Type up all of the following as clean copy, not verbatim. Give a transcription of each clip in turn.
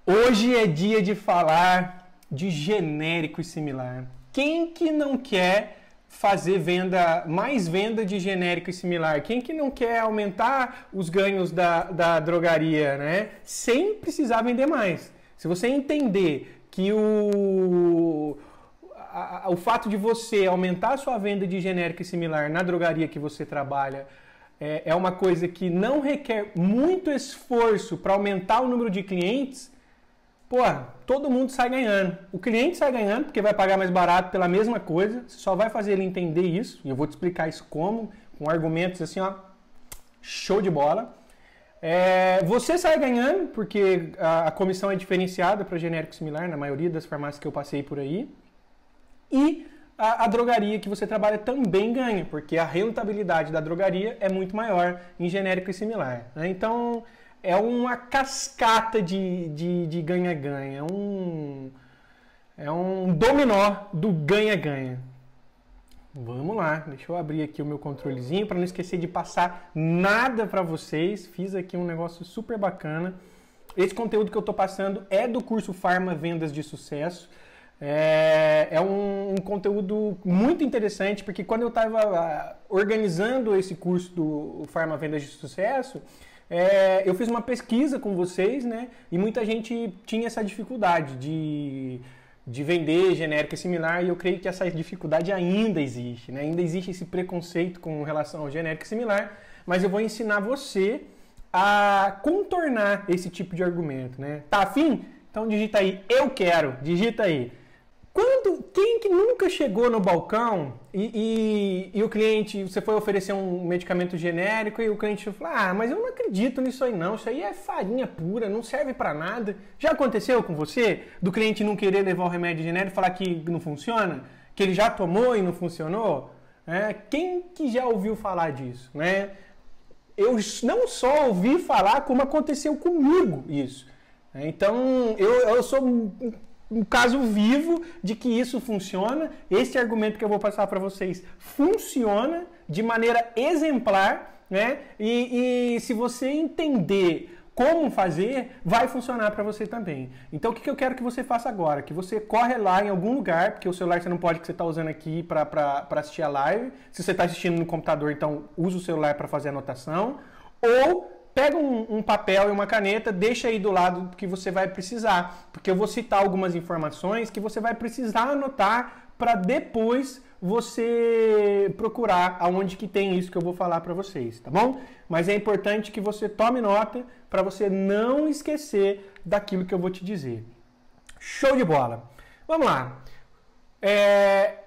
Hoje é dia de falar de genérico e similar. Quem que não quer fazer mais venda de genérico e similar? Quem que não quer aumentar os ganhos da drogaria, né? Sem precisar vender mais. Se você entender que o fato de você aumentar a sua venda de genérico e similar na drogaria que você trabalha é uma coisa que não requer muito esforço para aumentar o número de clientes, pô, todo mundo sai ganhando. O cliente sai ganhando porque vai pagar mais barato pela mesma coisa. Você só vai fazer ele entender isso. E eu vou te explicar isso como, com argumentos assim, ó, show de bola. Você sai ganhando porque a comissão é diferenciada para genérico similar na maioria das farmácias que eu passei por aí. E a drogaria que você trabalha também ganha, porque a rentabilidade da drogaria é muito maior em genérico e similar, né? Então é uma cascata de ganha-ganha, é um dominó do ganha-ganha. Vamos lá, deixa eu abrir aqui o meu controlezinho para não esquecer de passar nada para vocês. Fiz aqui um negócio super bacana. Esse conteúdo que eu estou passando é do curso Pharma Vendas de Sucesso. É um conteúdo muito interessante, porque quando eu estava organizando esse curso do Pharma Vendas de Sucesso, eu fiz uma pesquisa com vocês, né? E muita gente tinha essa dificuldade de vender genérico e similar, e eu creio que essa dificuldade ainda existe, né? Ainda existe esse preconceito com relação ao genérico e similar, mas eu vou ensinar você a contornar esse tipo de argumento, né? Tá afim? Então digita aí, eu quero, digita aí. Quem que nunca chegou no balcão e o cliente, você foi oferecer um medicamento genérico e o cliente falou, mas eu não acredito nisso aí não, isso aí é farinha pura, não serve para nada. Já aconteceu com você? Do cliente não querer levar o remédio genérico e falar que não funciona? Que ele já tomou e não funcionou? Quem que já ouviu falar disso, né? Eu não só ouvi falar, como aconteceu comigo isso. Então, eu sou um caso vivo de que isso funciona. Esse argumento que eu vou passar para vocês funciona de maneira exemplar, né? E se você entender como fazer, vai funcionar para você também. Então, o que eu quero que você faça agora? Que você corre lá em algum lugar, porque o celular você não pode, que você está usando aqui para assistir a live. Se você está assistindo no computador, então usa o celular para fazer a anotação. Ou pega um papel e uma caneta, deixa aí do lado que você vai precisar, porque eu vou citar algumas informações que você vai precisar anotar para depois você procurar aonde que tem isso que eu vou falar para vocês, tá bom? Mas é importante que você tome nota para você não esquecer daquilo que eu vou te dizer. Show de bola! Vamos lá!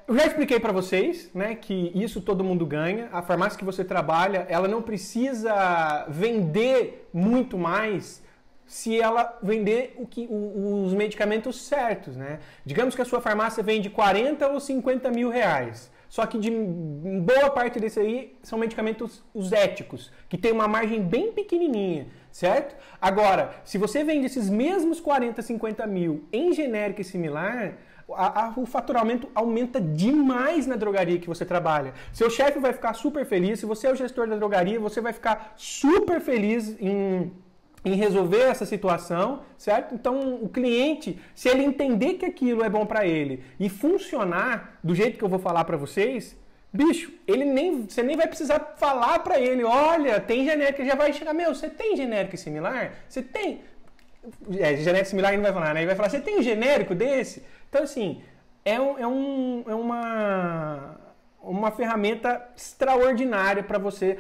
Eu já expliquei para vocês, né, que isso todo mundo ganha. A farmácia que você trabalha, ela não precisa vender muito mais se ela vender os medicamentos certos, né? Digamos que a sua farmácia vende 40 ou 50 mil reais. Só que de boa parte desse aí são medicamentos os éticos, que tem uma margem bem pequenininha, certo? Agora, se você vende esses mesmos 40, 50 mil em genérico e similar, o faturamento aumenta demais na drogaria que você trabalha. Seu chefe vai ficar super feliz. Se você é o gestor da drogaria, você vai ficar super feliz em resolver essa situação, certo? Então, o cliente, se ele entender que aquilo é bom para ele e funcionar do jeito que eu vou falar para vocês, bicho, você nem vai precisar falar para ele, olha, tem genérico, ele já vai chegar, você tem genérico e similar? Você tem... genérico similar ele não vai falar, né? Ele vai falar, você tem genérico desse? Então, assim, é uma ferramenta extraordinária para você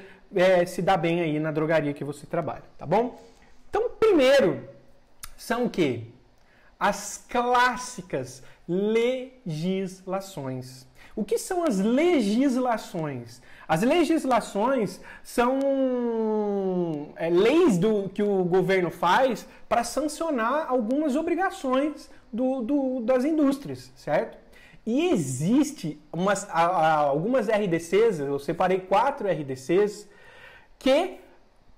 se dar bem aí na drogaria que você trabalha, tá bom? Então, primeiro, são o quê? As clássicas legislações. O que são as legislações? As legislações são leis que o governo faz para sancionar algumas obrigações das indústrias, certo? E existe algumas RDCs, eu separei 4 RDCs, que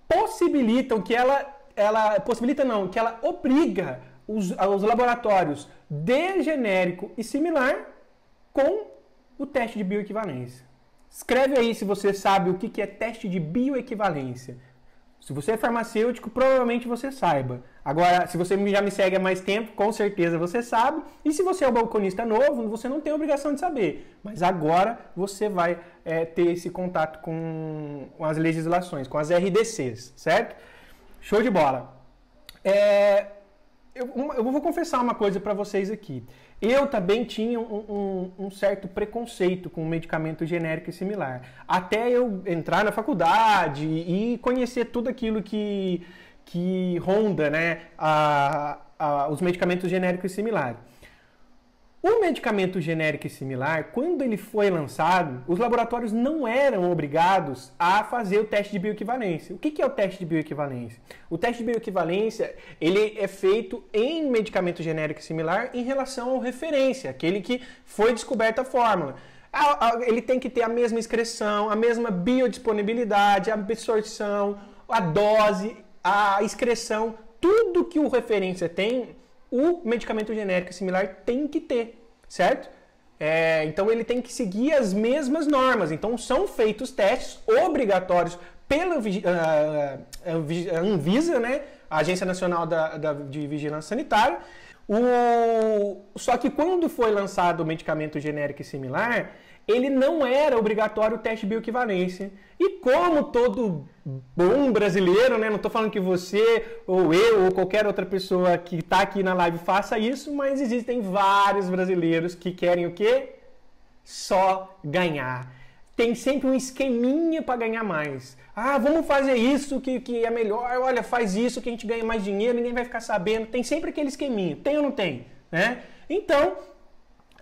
possibilitam, que ela obriga os laboratórios de genérico e similar com o teste de bioequivalência. Escreve aí se você sabe o que é teste de bioequivalência. Se você é farmacêutico, provavelmente você saiba. Agora, se você já me segue há mais tempo, com certeza você sabe. E se você é um balconista novo, você não tem obrigação de saber. Mas agora você vai ter esse contato com as legislações, com as RDCs, certo? Show de bola. Eu vou confessar uma coisa para vocês aqui. Eu também tinha um certo preconceito com medicamento genérico e similar. Até eu entrar na faculdade e conhecer tudo aquilo que ronda, né, os medicamentos genéricos e similares. O medicamento genérico e similar, quando ele foi lançado, os laboratórios não eram obrigados a fazer o teste de bioequivalência. O que é o teste de bioequivalência? O teste de bioequivalência, ele é feito em medicamento genérico e similar em relação ao referência, aquele que foi descoberta a fórmula. Ele tem que ter a mesma excreção, a mesma biodisponibilidade, a absorção, a dose, a excreção, tudo que o referência tem, o medicamento genérico e similar tem que ter, certo? Então ele tem que seguir as mesmas normas. Então são feitos testes obrigatórios pela Anvisa, né? A Agência Nacional de Vigilância Sanitária. Só que quando foi lançado o medicamento genérico e similar, ele não era obrigatório o teste de bioequivalência. E como todo bom brasileiro, né? Não estou falando que você, ou eu, ou qualquer outra pessoa que está aqui na live faça isso, mas existem vários brasileiros que querem o quê? Só ganhar. Tem sempre um esqueminha para ganhar mais. Vamos fazer isso que é melhor. Olha, faz isso que a gente ganha mais dinheiro, ninguém vai ficar sabendo. Tem sempre aquele esqueminha. Tem ou não tem? Né? Então,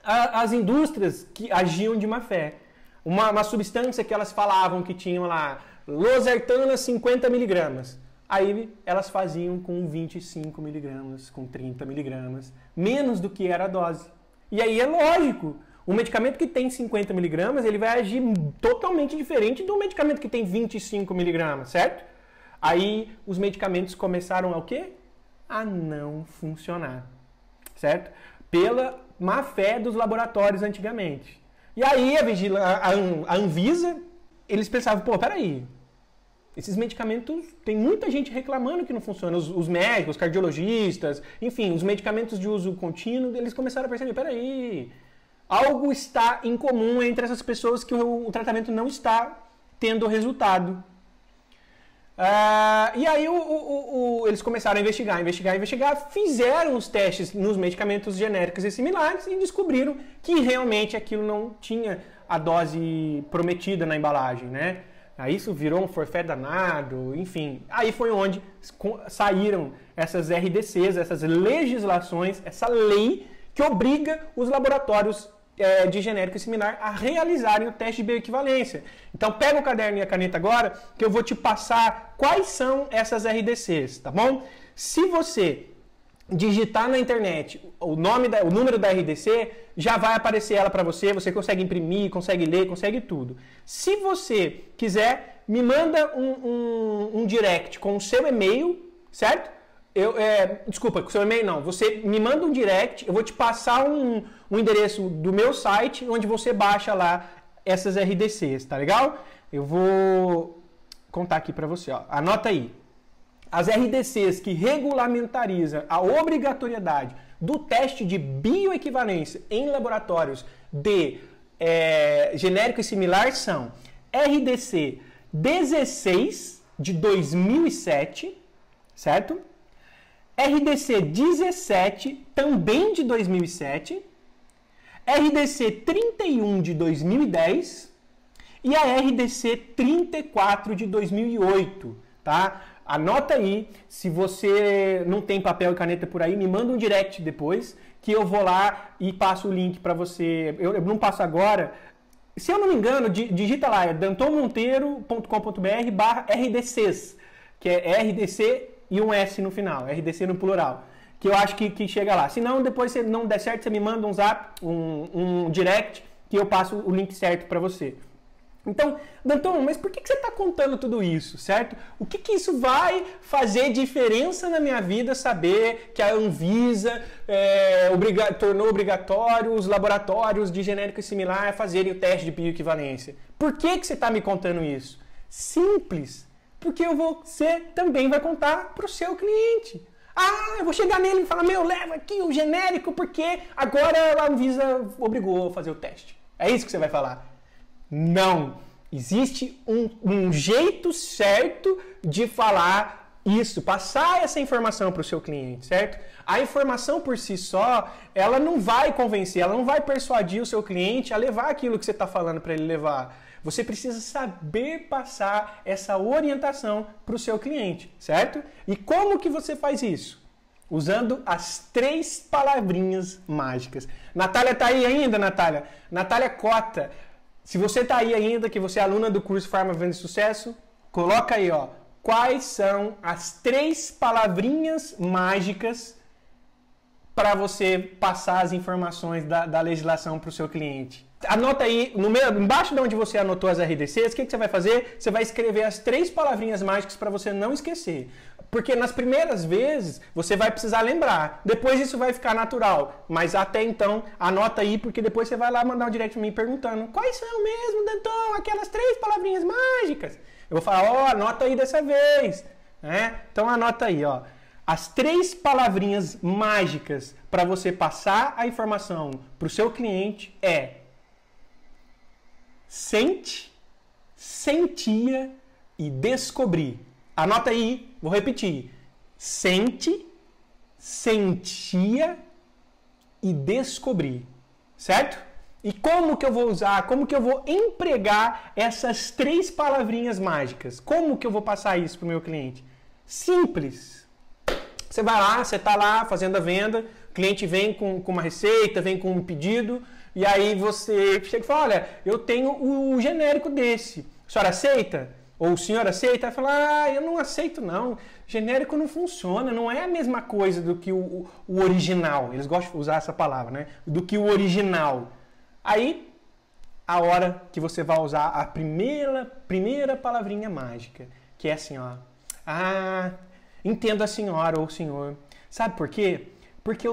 as indústrias que agiam de má fé. Uma substância que elas falavam que tinham lá, losartana 50 miligramas. Aí elas faziam com 25 miligramas, com 30 miligramas, menos do que era a dose. E aí é lógico, um medicamento que tem 50 miligramas, ele vai agir totalmente diferente do medicamento que tem 25 miligramas, certo? Aí os medicamentos começaram a o quê? A não funcionar, certo? Pela má fé dos laboratórios antigamente. E aí a Anvisa, eles pensavam, peraí, esses medicamentos, tem muita gente reclamando que não funcionam, os médicos, os cardiologistas, enfim, os medicamentos de uso contínuo, eles começaram a perceber, peraí, algo está em comum entre essas pessoas que o tratamento não está tendo resultado. E aí eles começaram a investigar, fizeram os testes nos medicamentos genéricos e similares e descobriram que realmente aquilo não tinha a dose prometida na embalagem, né? Aí isso virou um forfé danado, enfim. Aí foi onde saíram essas RDCs, essas legislações, essa lei que obriga os laboratórios de genérico e similar a realizarem o teste de bioequivalência. Então pega o caderno e a caneta agora, que eu vou te passar quais são essas RDCs, tá bom? Se você digitar na internet o número da RDC, já vai aparecer ela para você, você consegue imprimir, consegue ler, consegue tudo. Se você quiser, me manda um direct com o seu e-mail, certo? Desculpa, com o seu e-mail não. Você me manda um direct, eu vou te passar um endereço do meu site, onde você baixa lá essas RDCs, tá legal? Eu vou contar aqui para você, ó. Anota aí. As RDCs que regulamentarizam a obrigatoriedade do teste de bioequivalência em laboratórios de genérico e similar são RDC 16 de 2007, certo? RDC 17, também de 2007, RDC 31 de 2010 e a RDC 34 de 2008, tá? Anota aí, se você não tem papel e caneta por aí, me manda um direct depois, que eu vou lá e passo o link para você. Eu não passo agora. Se eu não me engano, digita lá, é dantonmonteiro.com.br/RDCs, que é RDC e um S no final, RDC no plural, que eu acho que chega lá. Se não, depois, se não der certo, você me manda um zap, um direct, que eu passo o link certo para você. Então, Danton, mas por que você está contando tudo isso, certo? O que isso vai fazer diferença na minha vida saber que a Anvisa tornou obrigatório os laboratórios de genérico e similar fazerem o teste de bioequivalência? Por que você está me contando isso? Simples. Porque você também vai contar para o seu cliente. Ah, eu vou chegar nele e falar, meu, leva aqui o genérico porque agora a Anvisa obrigou a fazer o teste. É isso que você vai falar? Não. Existe um jeito certo de falar isso, passar essa informação para o seu cliente, certo? A informação por si só, ela não vai convencer, ela não vai persuadir o seu cliente a levar aquilo que você está falando para ele levar. Você precisa saber passar essa orientação para o seu cliente, certo? E como que você faz isso? Usando as 3 palavrinhas mágicas. Natália tá aí ainda, Natália? Natália Cota. Se você tá aí ainda, que você é aluna do curso Farma Venda e Sucesso, coloca aí, ó. Quais são as 3 palavrinhas mágicas para você passar as informações da legislação para o seu cliente? Anota aí, embaixo de onde você anotou as RDCs, o que você vai fazer? Você vai escrever as 3 palavrinhas mágicas para você não esquecer. Porque nas primeiras vezes você vai precisar lembrar. Depois isso vai ficar natural. Mas até então, anota aí, porque depois você vai lá mandar um direct pra mim perguntando: quais são mesmo, Danton, aquelas 3 palavrinhas mágicas? Eu vou falar: ó, anota aí dessa vez. Então anota aí, ó. As 3 palavrinhas mágicas para você passar a informação para o seu cliente é: sente, sentia e descobrir. Anota aí, vou repetir. Sente, sentia e descobrir. Certo? E como que eu vou usar, como que eu vou empregar essas 3 palavrinhas mágicas? Como que eu vou passar isso para o meu cliente? Simples. Você vai lá, você está lá fazendo a venda, o cliente vem com uma receita, vem com um pedido, e aí você chega e fala: olha, eu tenho o genérico desse. A senhora aceita? Ou o senhor aceita? Aí fala: ah, eu não aceito não. Genérico não funciona, não é a mesma coisa do que o original. Eles gostam de usar essa palavra, né? Do que o original. Aí, a hora que você vai usar a primeira palavrinha mágica, que é assim, ó. Ah, entendo a senhora ou o senhor. Sabe por quê? Porque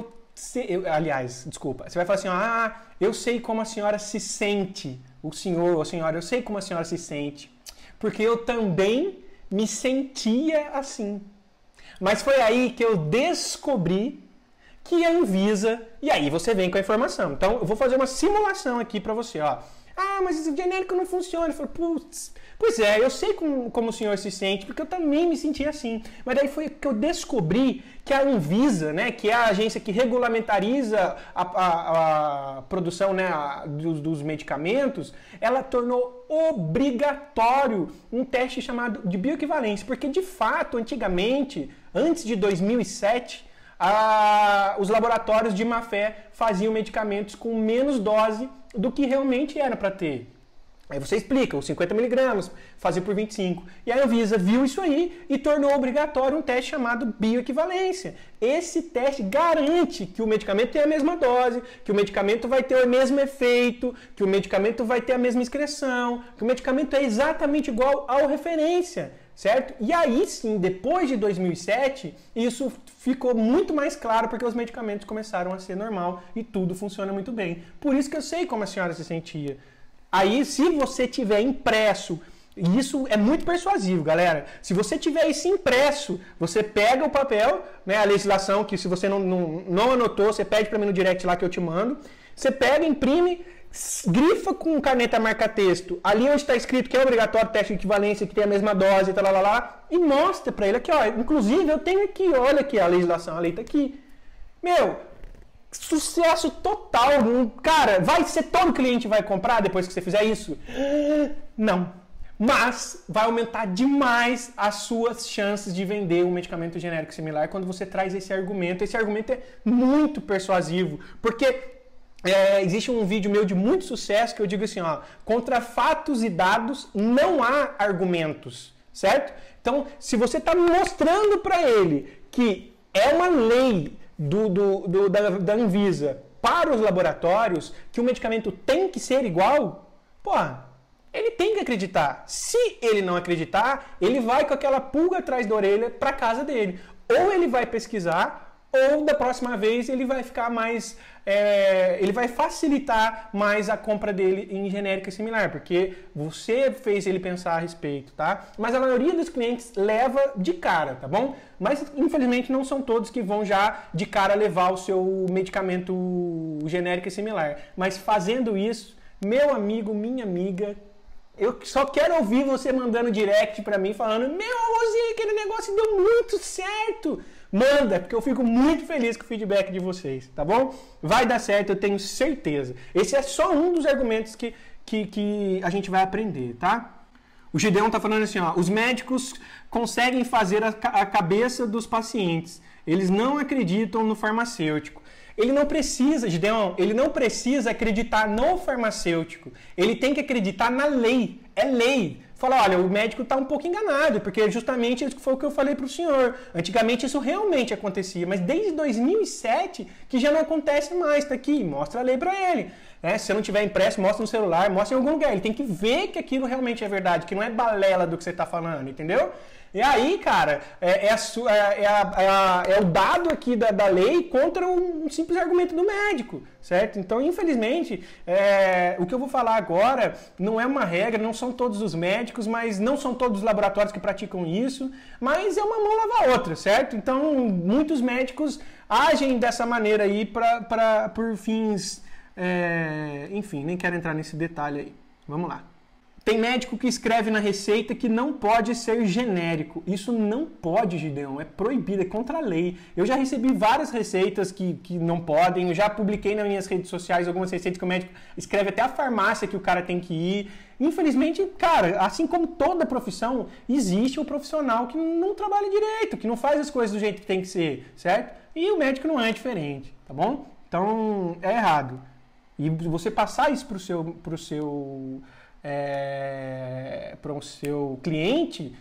aliás, desculpa. Você vai falar assim: ah, eu sei como a senhora se sente. O senhor ou a senhora, eu sei como a senhora se sente. Porque eu também me sentia assim. Mas foi aí que eu descobri que a Anvisa... E aí você vem com a informação. Então, eu vou fazer uma simulação aqui para você, ó. Ah, mas o genérico não funciona. Eu falei: putz, pois é, eu sei como o senhor se sente, porque eu também me sentia assim. Mas daí foi que eu descobri que a Anvisa, né, que é a agência que regulamentariza a produção, né, dos medicamentos, ela tornou obrigatório um teste chamado de bioequivalência. Porque, de fato, antigamente, antes de 2007... os laboratórios de má fé faziam medicamentos com menos dose do que realmente era para ter. Aí você explica, os 50 miligramas, fazia por 25. E a Anvisa viu isso aí e tornou obrigatório um teste chamado bioequivalência.Esse teste garante que o medicamento tem a mesma dose, que o medicamento vai ter o mesmo efeito, que o medicamento vai ter a mesma excreção, que o medicamento é exatamente igual ao referência. Certo? E aí sim, depois de 2007, isso ficou muito mais claro porque os medicamentos começaram a ser normal e tudo funciona muito bem. Por isso que eu sei como a senhora se sentia. Aí, se você tiver impresso, e isso é muito persuasivo, galera. Se você tiver isso impresso, você pega o papel, né, a legislação, que se você não anotou, você pede para mim no direct lá que eu te mando. Você pega, imprime, grifa com caneta marca-texto ali onde está escrito que é obrigatório teste de equivalência, que tem a mesma dose, e mostra para ele aqui, ó. Inclusive, eu tenho aqui, olha aqui a legislação, a lei está aqui. Meu, sucesso total. Cara, vai ser todo cliente vai comprar depois que você fizer isso? Não. Mas vai aumentar demais as suas chances de vender um medicamento genérico similar quando você traz esse argumento. Esse argumento é muito persuasivo, porque existe um vídeo meu de muito sucesso que eu digo assim, ó: contra fatos e dados não há argumentos, certo? Então, se você está mostrando para ele que é uma lei da Anvisa para os laboratórios que o medicamento tem que ser igual, ele tem que acreditar. Se ele não acreditar, ele vai com aquela pulga atrás da orelha para casa dele. Ou ele vai pesquisar, ou da próxima vez ele vai ficar mais... ele vai facilitar mais a compra dele em genérico e similar, porque você fez ele pensar a respeito, tá? Mas a maioria dos clientes leva de cara, tá bom? Mas infelizmente não são todos que vão já de cara levar o seu medicamento genérico e similar. Mas fazendo isso, meu amigo, minha amiga, eu só quero ouvir você mandando direct pra mim falando: meu, Rosinha, aquele negócio deu muito certo. Manda, porque eu fico muito feliz com o feedback de vocês, tá bom? Vai dar certo, eu tenho certeza. Esse é só um dos argumentos que a gente vai aprender, tá? O Gideon tá falando assim, ó: os médicos conseguem fazer a cabeça dos pacientes. Eles não acreditam no farmacêutico. Ele não precisa, Gideon, ele não precisa acreditar no farmacêutico. Ele tem que acreditar na lei. É lei. Fala, olha, o médico está um pouco enganado, porque justamente isso foi o que eu falei para o senhor. Antigamente isso realmente acontecia, mas desde 2007 que já não acontece mais. Está aqui, mostra a lei para ele. Se você não tiver impresso, mostra no celular, mostra em algum lugar. Ele tem que ver que aquilo realmente é verdade, que não é balela do que você está falando, entendeu? E aí, cara, é o dado aqui da lei contra um simples argumento do médico, certo? Então, infelizmente, o que eu vou falar agora não é uma regra, não são todos os médicos, mas não são todos os laboratórios que praticam isso, mas é uma mão lava a outra, certo? Então, muitos médicos agem dessa maneira aí por fins... enfim, nem quero entrar nesse detalhe aí. Vamos lá. Tem médico que escreve na receita que não pode ser genérico. Isso não pode, Gideon. É proibido, é contra a lei. Eu já recebi várias receitas que não podem. Eu já publiquei nas minhas redes sociais algumas receitas que o médico escreve até a farmácia que o cara tem que ir. Infelizmente, cara, assim como toda profissão, existe um profissional que não trabalha direito, que não faz as coisas do jeito que tem que ser, certo? E o médico não é diferente, tá bom? Então, é errado. E você passar isso para o seu cliente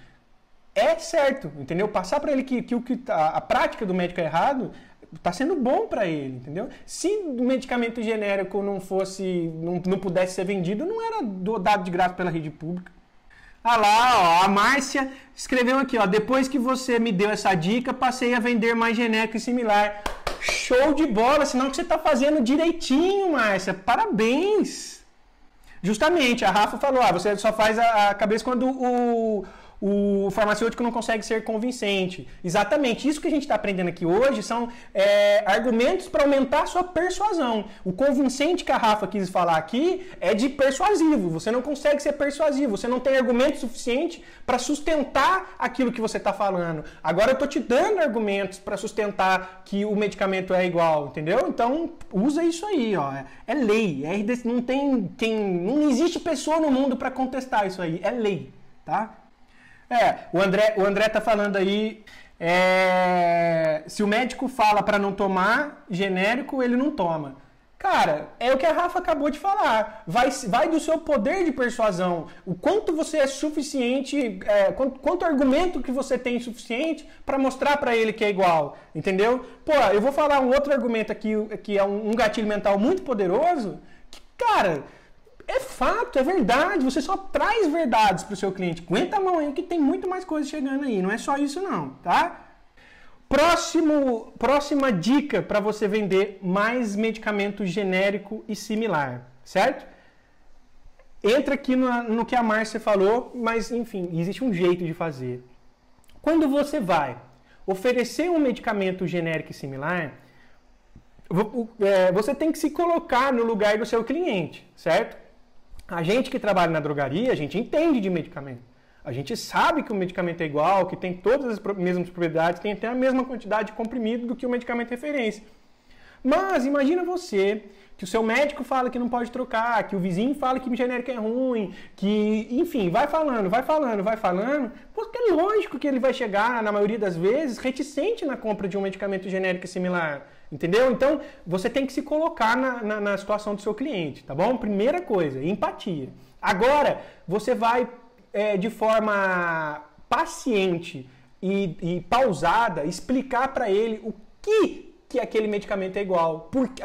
é certo, entendeu? Passar para ele que a prática do médico é errado está sendo bom para ele, entendeu? Se o medicamento genérico não pudesse ser vendido, não era dado de graça pela rede pública. Ah lá, ó, a Márcia escreveu aqui, ó: depois que você me deu essa dica, passei a vender mais genérico e similar. Show de bola, senão que você está fazendo direitinho, Márcia. Parabéns! Justamente, a Rafa falou, você só faz a cabeça quando o farmacêutico não consegue ser convincente. Exatamente, isso que a gente está aprendendo aqui hoje são argumentos para aumentar a sua persuasão. O convincente que a Rafa quis falar aqui é de persuasivo. Você não consegue ser persuasivo, você não tem argumento suficiente para sustentar aquilo que você está falando. Agora eu estou te dando argumentos para sustentar que o medicamento é igual, entendeu? Então, usa isso aí, ó. É lei, não existe pessoa no mundo para contestar isso aí, é lei, tá? O André tá falando aí, se o médico fala para não tomar genérico, ele não toma. Cara, é o que a Rafa acabou de falar. Vai do seu poder de persuasão. O quanto você é suficiente, quanto argumento que você tem suficiente para mostrar para ele que é igual, entendeu? Pô, eu vou falar um outro argumento aqui, que é um gatilho mental muito poderoso, que, cara... É fato, é verdade, você só traz verdades para o seu cliente. Aguenta a mão aí que tem muito mais coisa chegando aí, não é só isso não, tá? Próxima dica para você vender mais medicamento genérico e similar, certo? Entra aqui no que a Márcia falou, mas enfim, existe um jeito de fazer. Quando você vai oferecer um medicamento genérico e similar, você tem que se colocar no lugar do seu cliente, certo? A gente que trabalha na drogaria, a gente entende de medicamento. A gente sabe que o medicamento é igual, que tem todas as mesmas propriedades, tem até a mesma quantidade de comprimido do que o medicamento referência. Mas imagina você que o seu médico fala que não pode trocar, que o vizinho fala que o genérico é ruim, que, enfim, vai falando, porque é lógico que ele vai chegar, na maioria das vezes, reticente na compra de um medicamento genérico similar. Entendeu? Então, você tem que se colocar na situação do seu cliente, tá bom? Primeira coisa, empatia. Agora, você vai, de forma paciente e pausada, explicar para ele o que aquele medicamento é igual. Por que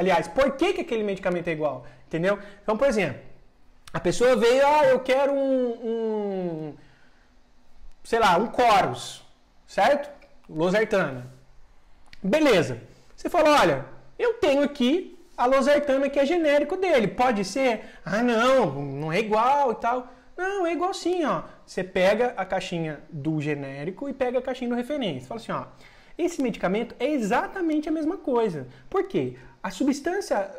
aquele medicamento é igual? Entendeu? Então, por exemplo, a pessoa veio, eu quero um Corus, certo? Losartana. Beleza. Você fala, olha, eu tenho aqui a losartana que é genérico dele, pode ser? Ah, não é igual e tal. Não, é igual sim, ó. Você pega a caixinha do genérico e pega a caixinha do referência. Você fala assim, ó, esse medicamento é exatamente a mesma coisa. Por quê? A substância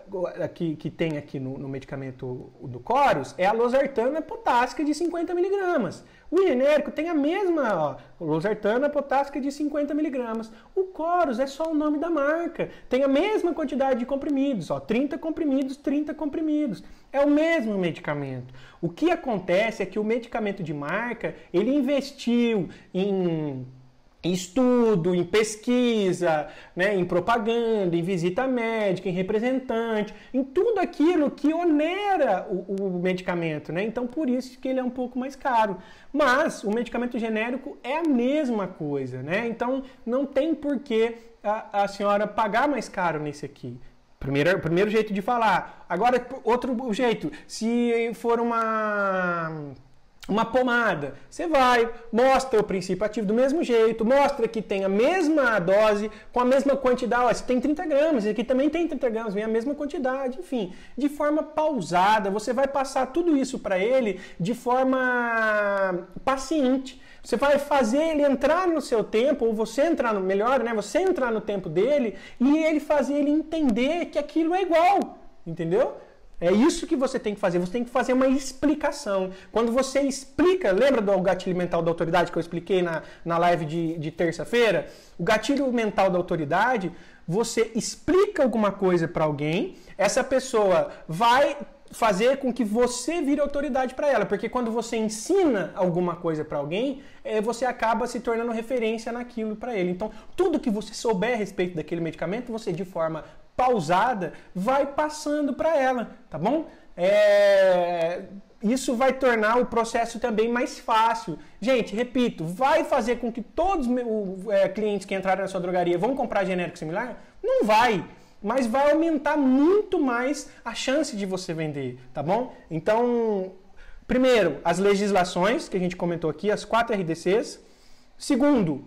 que tem aqui no medicamento do Corus é a losartana potássica de 50 mg. O genérico tem a mesma losartana potássica de 50 mg. O Corus é só o nome da marca. Tem a mesma quantidade de comprimidos, 30 comprimidos, 30 comprimidos. É o mesmo medicamento. O que acontece é que o medicamento de marca, ele investiu em estudo, em pesquisa, né, em propaganda, em visita médica, em representante, em tudo aquilo que onera o medicamento, né? Então, por isso que ele é um pouco mais caro. Mas o medicamento genérico é a mesma coisa, né? Então, não tem por que a senhora pagar mais caro nesse aqui. Primeiro jeito de falar. Agora, outro jeito. Se for uma pomada, você vai, mostra o princípio ativo do mesmo jeito, mostra que tem a mesma dose, com a mesma quantidade, ó, se tem 30 gramas, esse aqui também tem 30 gramas, vem a mesma quantidade, enfim, de forma pausada, você vai passar tudo isso para ele de forma paciente. Você vai fazer ele entrar no seu tempo, ou você entrar no melhor, né? Você entrar no tempo dele e ele fazer ele entender que aquilo é igual, entendeu? É isso que você tem que fazer, você tem que fazer uma explicação. Quando você explica, lembra do gatilho mental da autoridade que eu expliquei na live de terça-feira? O gatilho mental da autoridade, você explica alguma coisa para alguém, essa pessoa vai fazer com que você vire autoridade para ela, porque quando você ensina alguma coisa para alguém, você acaba se tornando referência naquilo para ele. Então, tudo que você souber a respeito daquele medicamento, você de forma pausada vai passando para ela, tá bom? Isso vai tornar o processo também mais fácil. Gente, repito, vai fazer com que todos os clientes que entrarem na sua drogaria vão comprar genérico similar? Não vai, mas vai aumentar muito mais a chance de você vender, tá bom? Então, primeiro, as legislações que a gente comentou aqui, as 4 RDCs. Segundo,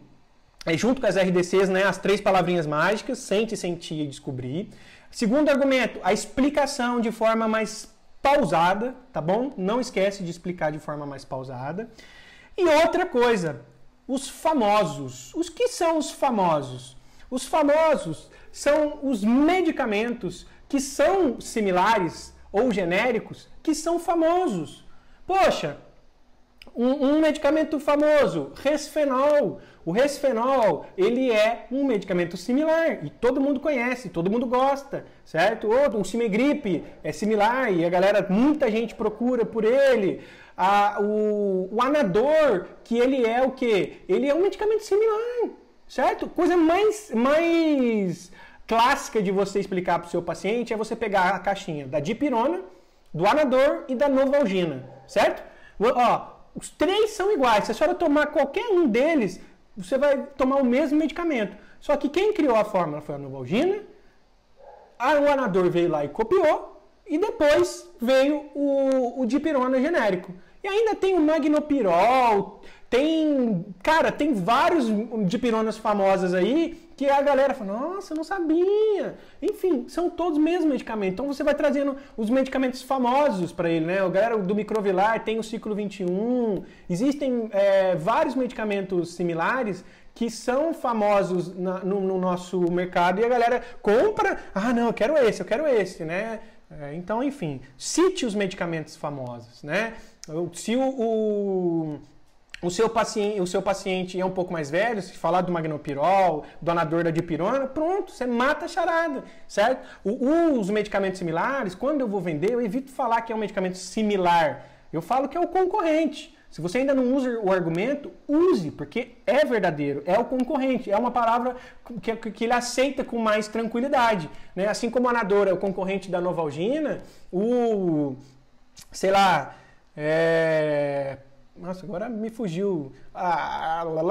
junto com as RDCs, né, as 3 palavrinhas mágicas, sente, sentir e descobrir. Segundo argumento, a explicação de forma mais pausada, tá bom? Não esquece de explicar de forma mais pausada. E outra coisa, os famosos. Os que são os famosos? Os famosos são os medicamentos que são similares ou genéricos que são famosos. Poxa, um medicamento famoso, Resfenol. O Resfenol, ele é um medicamento similar e todo mundo conhece, todo mundo gosta, certo? Outro, o Cimegrip é similar e muita gente procura por ele. O Anador, que ele é o quê? Ele é um medicamento similar, certo? Coisa mais clássica de você explicar para o seu paciente é você pegar a caixinha da dipirona, do Anador e da Novalgina, certo? Ó, os 3 são iguais. Se a senhora tomar qualquer um deles, você vai tomar o mesmo medicamento. Só que quem criou a fórmula foi a Novalgina, o Anador veio lá e copiou, e depois veio o dipirona genérico. E ainda tem o Magnopirol, tem vários dipironas famosas aí, que a galera fala, nossa, eu não sabia. Enfim, são todos os mesmos medicamentos. Então você vai trazendo os medicamentos famosos para ele, né? O galera do Microvilar tem o ciclo 21. Existem vários medicamentos similares que são famosos no nosso mercado e a galera compra, não, eu quero esse, né? Então, enfim, cite os medicamentos famosos, né? Se o seu paciente é um pouco mais velho, se falar do Magnopirol, do Anador, da dipirona, pronto, você mata a charada, certo? Os medicamentos similares, quando eu vou vender, eu evito falar que é um medicamento similar. Eu falo que é o concorrente. Se você ainda não usa o argumento, use, porque é verdadeiro, é o concorrente, é uma palavra que ele aceita com mais tranquilidade, né? Assim como o Anador é o concorrente da Novalgina, nossa, agora me fugiu.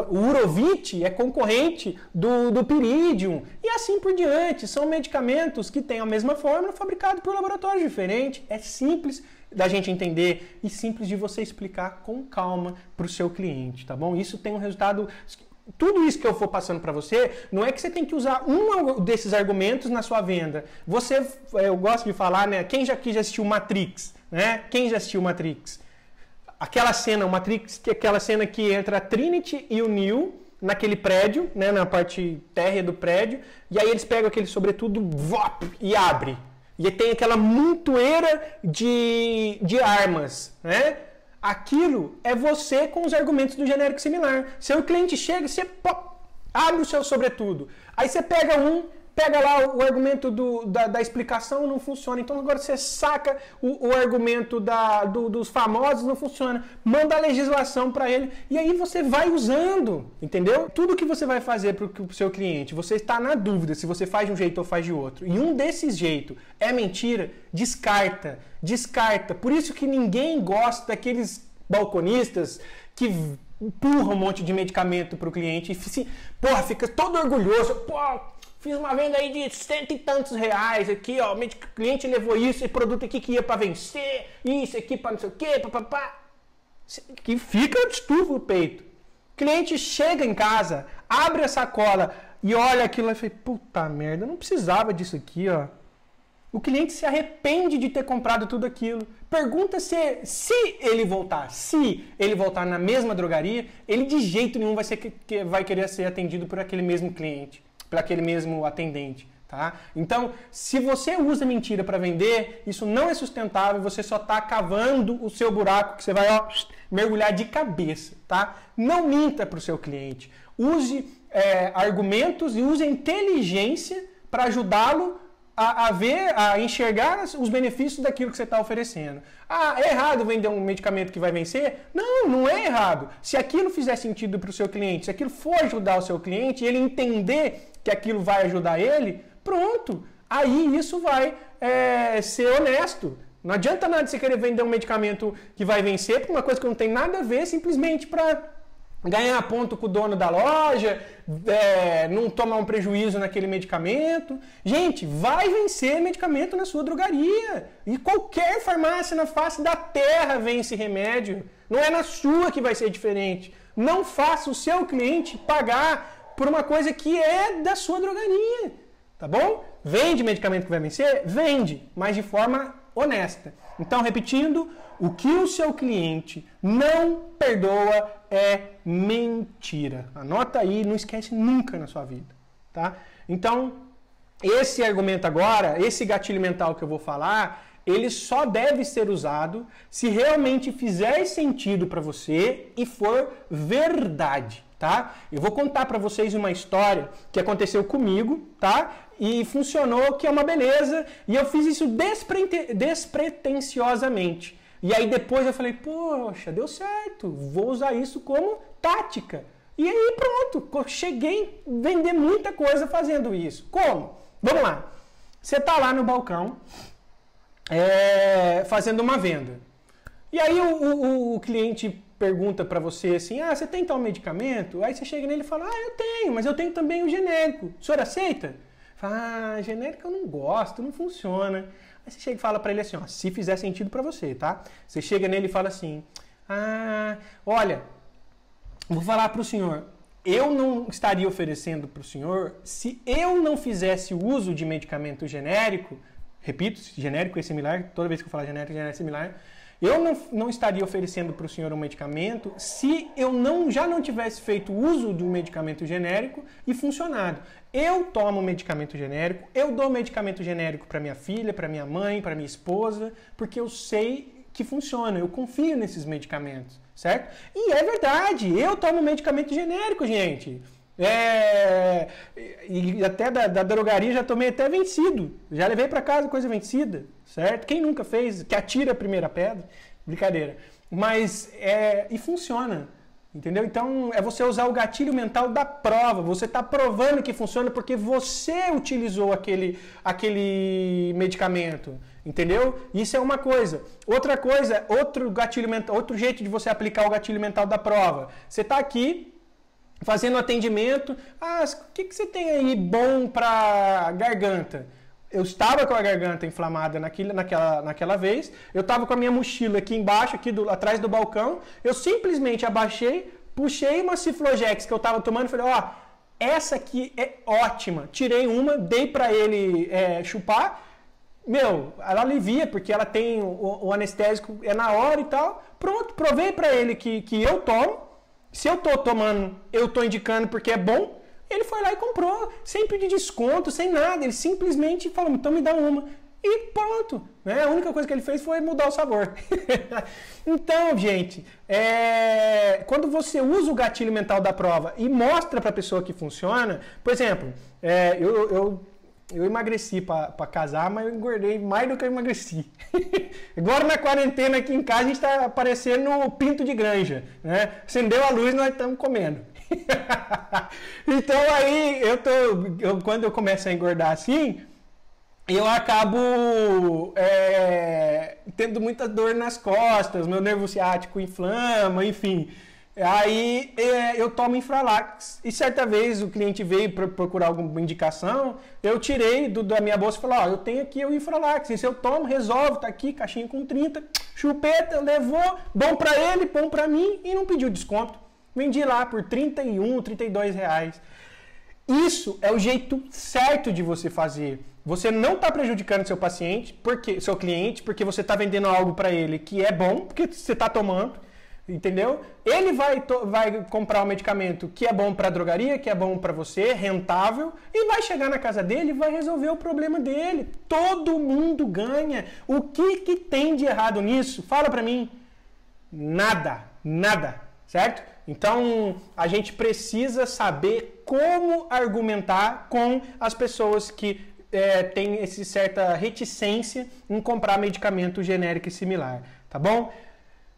O Urovit é concorrente do Piridium. E assim por diante. São medicamentos que têm a mesma fórmula, fabricados por laboratórios diferentes. É simples da gente entender e simples de você explicar com calma para o seu cliente, tá bom? Isso tem um resultado tudo isso que eu for passando para você, não é que você tem que usar um desses argumentos na sua venda. Eu gosto de falar, né? Quem já assistiu Matrix, né? Quem já assistiu Matrix? Aquela cena, o Matrix, que é aquela cena que entra a Trinity e o Neo naquele prédio, né? Na parte térrea do prédio, e aí eles pegam aquele sobretudo e abre. E tem aquela montoeira de armas, né? Aquilo é você com os argumentos do genérico similar. Seu cliente chega, você abre o seu sobretudo. Aí você pega lá o argumento da explicação, não funciona. Então agora você saca o argumento dos famosos, não funciona. Manda a legislação para ele e aí você vai usando, entendeu? Tudo que você vai fazer para o seu cliente, você está na dúvida se você faz de um jeito ou faz de outro. E um desses jeitos é mentira, descarta. Por isso que ninguém gosta daqueles balconistas que empurram um monte de medicamento para o cliente e fica todo orgulhoso. Fiz uma venda aí de 100 e tantos reais aqui, ó. O cliente levou isso, esse produto aqui que ia para vencer, isso aqui para não sei o quê, papapá. Que fica, estufa o peito. O cliente chega em casa, abre a sacola e olha aquilo e fala, puta merda, eu não precisava disso aqui, ó. O cliente se arrepende de ter comprado tudo aquilo. Pergunta se ele voltar na mesma drogaria, ele de jeito nenhum vai querer ser atendido por aquele mesmo cliente, por aquele mesmo atendente. Tá? Então, se você usa mentira para vender, isso não é sustentável, você só está cavando o seu buraco que você vai mergulhar de cabeça. Tá? Não minta para o seu cliente. Use argumentos e use a inteligência para ajudá-lo a enxergar os benefícios daquilo que você está oferecendo. É errado vender um medicamento que vai vencer? Não, não é errado. Se aquilo fizer sentido para o seu cliente, se aquilo for ajudar o seu cliente e ele entender que aquilo vai ajudar ele, pronto. Aí isso vai ser honesto. Não adianta nada você querer vender um medicamento que vai vencer por uma coisa que não tem nada a ver, simplesmente para ganhar ponto com o dono da loja, não tomar um prejuízo naquele medicamento. Gente, vai vencer medicamento na sua drogaria. E qualquer farmácia na face da terra vence remédio. Não é na sua que vai ser diferente. Não faça o seu cliente pagar por uma coisa que é da sua drogaria. Tá bom? Vende medicamento que vai vencer? Vende, mas de forma honesta. Então, repetindo, o que o seu cliente não perdoa é mentira. Anota aí, não esquece nunca na sua vida. Tá? Então, esse argumento agora, esse gatilho mental que eu vou falar, ele só deve ser usado se realmente fizer sentido para você e for verdade. Tá? Eu vou contar para vocês uma história que aconteceu comigo, tá? E funcionou, que é uma beleza, e eu fiz isso despretensiosamente. E aí depois eu falei, poxa, deu certo, vou usar isso como tática. E aí pronto, cheguei a vender muita coisa fazendo isso. Como? Vamos lá. Você está lá no balcão fazendo uma venda. E aí o cliente pergunta para você assim, você tem tal medicamento? Aí você chega nele e fala, eu tenho, mas eu tenho também o genérico. O senhor aceita? Fala, genérico eu não gosto, não funciona. Aí você chega e fala para ele assim, se fizer sentido para você, tá? Você chega nele e fala assim, olha, vou falar para o senhor, eu não estaria oferecendo para o senhor se eu não fizesse uso de medicamento genérico, repito, genérico e similar, toda vez que eu falar genérico e similar, eu não estaria oferecendo para o senhor um medicamento se eu já não tivesse feito uso do medicamento genérico e funcionado. Eu tomo medicamento genérico, eu dou medicamento genérico para minha filha, para minha mãe, para minha esposa, porque eu sei que funciona, eu confio nesses medicamentos, certo? E é verdade, eu tomo medicamento genérico, gente. E até da drogaria já tomei até vencido. Já levei para casa coisa vencida, certo? Quem nunca fez, que atira a primeira pedra. Brincadeira. Mas, e funciona. Entendeu? Então, é você usar o gatilho mental da prova. Você está provando que funciona porque você utilizou aquele medicamento. Entendeu? Isso é uma coisa. Outra coisa, outro gatilho mental, outro jeito de você aplicar o gatilho mental da prova. Você está aqui fazendo atendimento, o que você tem aí bom para garganta? Eu estava com a garganta inflamada naquela vez, eu estava com a minha mochila aqui embaixo, atrás do balcão, eu simplesmente abaixei, puxei uma Ciflogex que eu tava tomando e falei, ó, essa aqui é ótima. Tirei uma, dei pra ele chupar. Meu, ela alivia, porque ela tem o anestésico é na hora e tal. Pronto, provei pra ele que eu tomo. Se eu tô tomando, eu tô indicando porque é bom. Ele foi lá e comprou, sem pedir desconto, sem nada. Ele simplesmente falou, então me dá uma. E pronto. Né? A única coisa que ele fez foi mudar o sabor. Então, gente, quando você usa o gatilho mental da prova e mostra para a pessoa que funciona, por exemplo, eu emagreci para casar, mas eu engordei mais do que eu emagreci. Agora na quarentena aqui em casa a gente está parecendo pinto de granja. Né? Acendeu a luz, nós estamos comendo. Então aí, quando eu começo a engordar assim, eu acabo tendo muita dor nas costas, meu nervo ciático inflama, enfim. Aí eu tomo Infralax. E certa vez o cliente veio procurar alguma indicação, eu tirei da minha bolsa e falei, ó, eu tenho aqui o Infralax, e se eu tomo, resolve, tá aqui, caixinha com 30, chupeta, levou, bom pra ele, bom pra mim, e não pediu desconto. Vendi lá por 31, 32 reais. Isso é o jeito certo de você fazer. Você não está prejudicando seu paciente, seu cliente, porque você está vendendo algo para ele que é bom, porque você está tomando, entendeu? Ele vai comprar um medicamento que é bom para a drogaria, que é bom para você, rentável, e vai chegar na casa dele e vai resolver o problema dele. Todo mundo ganha. O que tem de errado nisso? Fala para mim. Nada, nada, certo? Então, a gente precisa saber como argumentar com as pessoas que têm certa reticência em comprar medicamento genérico e similar, tá bom?